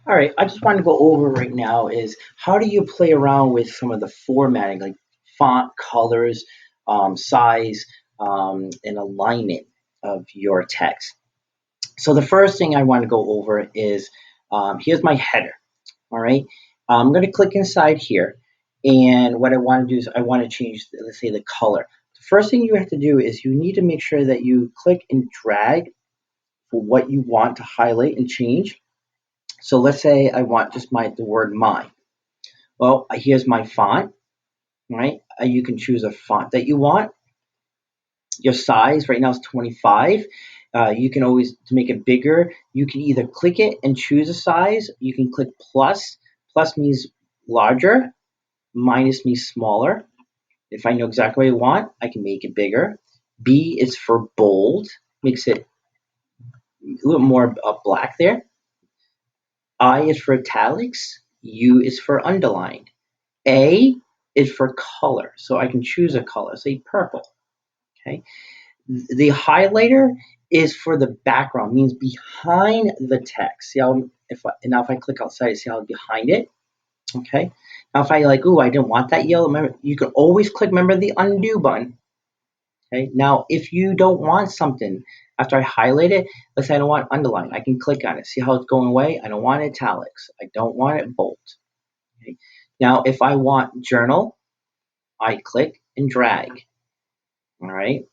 All right, I just want to go over right now is how do you play around with some of the formatting, like font, colors, size, and alignment of your text. So the first thing I want to go over is here's my header. All right, I'm going to click inside here, and what I want to do is I want to change, let's say, the color. The first thing you have to do is you need to make sure that you click and drag for what you want to highlight and change. So let's say I want just the word my. Well, here's my font, right? You can choose a font that you want. Your size right now is 25. You can always, to make it bigger, you can either click it and choose a size. You can click plus. Plus means larger, minus means smaller. If I know exactly what I want, I can make it bigger. B is for bold, makes it a little more black there. I is for italics. U is for underlined. A is for color, so I can choose a color, say purple. Okay. The highlighter is for the background, means behind the text. See how now if I click outside, see how behind it. Okay. Now if I like, ooh, I didn't want that yellow. Remember, you can always click. Remember the undo button. Okay. Now if you don't want something after I highlight it, let's say I don't want underline, I can click on it. See how it's going away? I don't want italics. I don't want it bold. Okay. Now if I want journal, I click and drag. All right.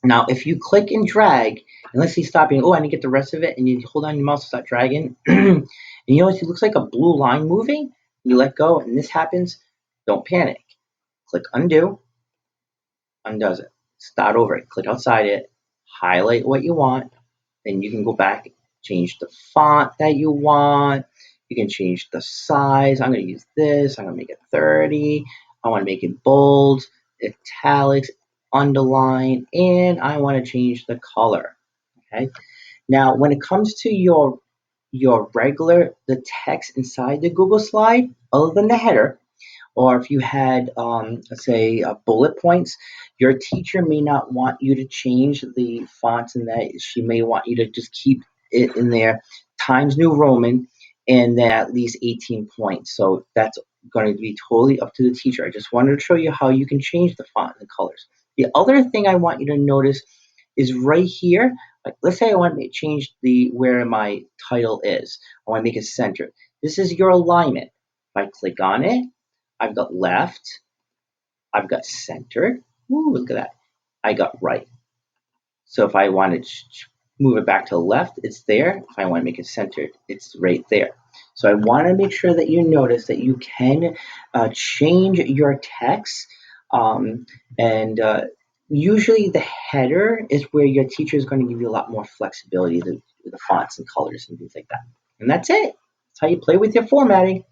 Now, if you click and drag, and let's see, stopping, oh, I didn't get the rest of it, and you hold on your mouse to start dragging, and you notice it looks like a blue line moving, you let go, and this happens, don't panic. Click undo, undoes it. Start over it, click outside it, highlight what you want, then you can go back, change the font that you want, you can change the size. I'm going to use this, I'm going to make it 30, I want to make it bold, italics, underline, and I want to change the color. Okay. Now, when it comes to your regular the text inside the Google slide, other than the header, or if you had, let's say, bullet points, your teacher may not want you to change the fonts, and that she may want you to just keep it in there, Times New Roman, and then at least 18 points. So that's going to be totally up to the teacher. I just wanted to show you how you can change the font and the colors. The other thing I want you to notice is right here. Like, let's say I want to change the where my title is. I want to make it centered. This is your alignment. If I click on it, I've got left, I've got center. Ooh, look at that. I got right. So if I want to move it back to the left, it's there. If I want to make it centered, it's right there. So I want to make sure that you notice that you can change your text. And usually the header is where your teacher is going to give you a lot more flexibility with the fonts and colors and things like that. And that's it. That's how you play with your formatting.